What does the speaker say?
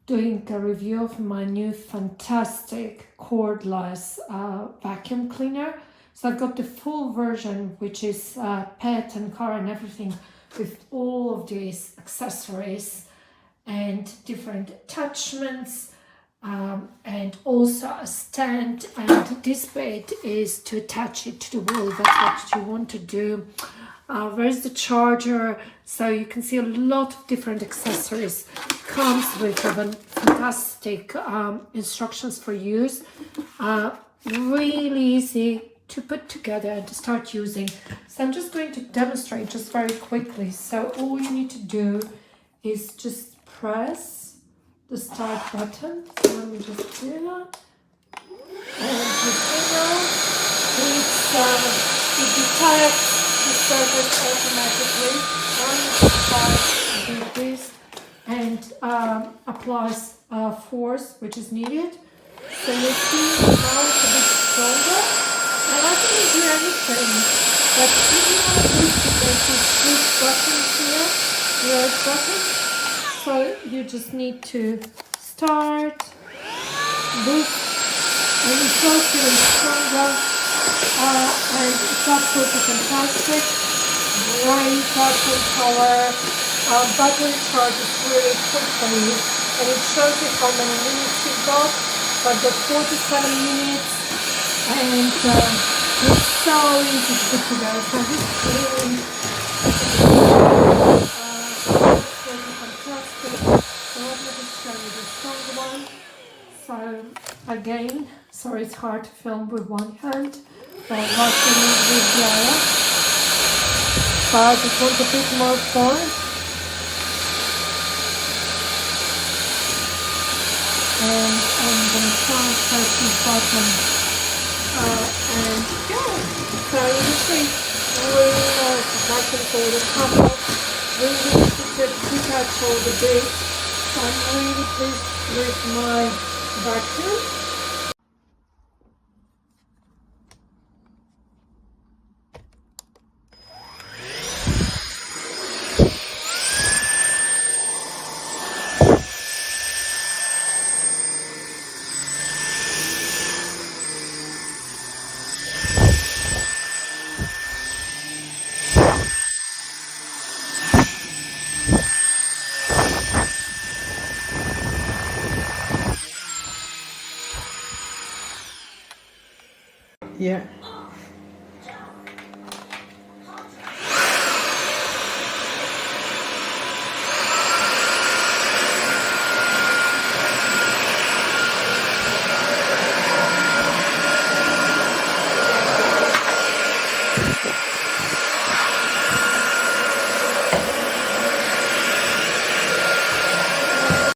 doing a review of my new fantastic cordless vacuum cleaner. So I've got the full version, which is pet and car and everything, with all of these accessories and different attachments, and also a stand, and this bit is to attach it to the wall. That's what you want to do. Where's the charger? So you can see a lot of different accessories. Comes with fantastic instructions for use. Really easy to put together and to start using. So I'm just going to demonstrate just very quickly. So all you need to do is just press the start button. So let me just do that. And it detects the circuit automatically. Do this and applies force which is needed. So you see now it's a bit stronger, and I didn't do anything. But if you want to boost it, there's this button here, red button. So you just need to start, boost, and it goes even stronger. And it's absolutely fantastic. Great battery power. Battery charge is really quick for you, and it shows you how many minutes you've got. So I've got 47 minutes, and it's so easy to put together. So this is really fantastic. So let me just show you the stronger one. So again, sorry it's hard to film with one hand, but what you need with the other. So I just want a bit more force. And I'm going to try and press this button. And go. So you can see really nice vacuum for the cover. Really easy to detach all the bits. So I'm really pleased with my vacuum. Yeah.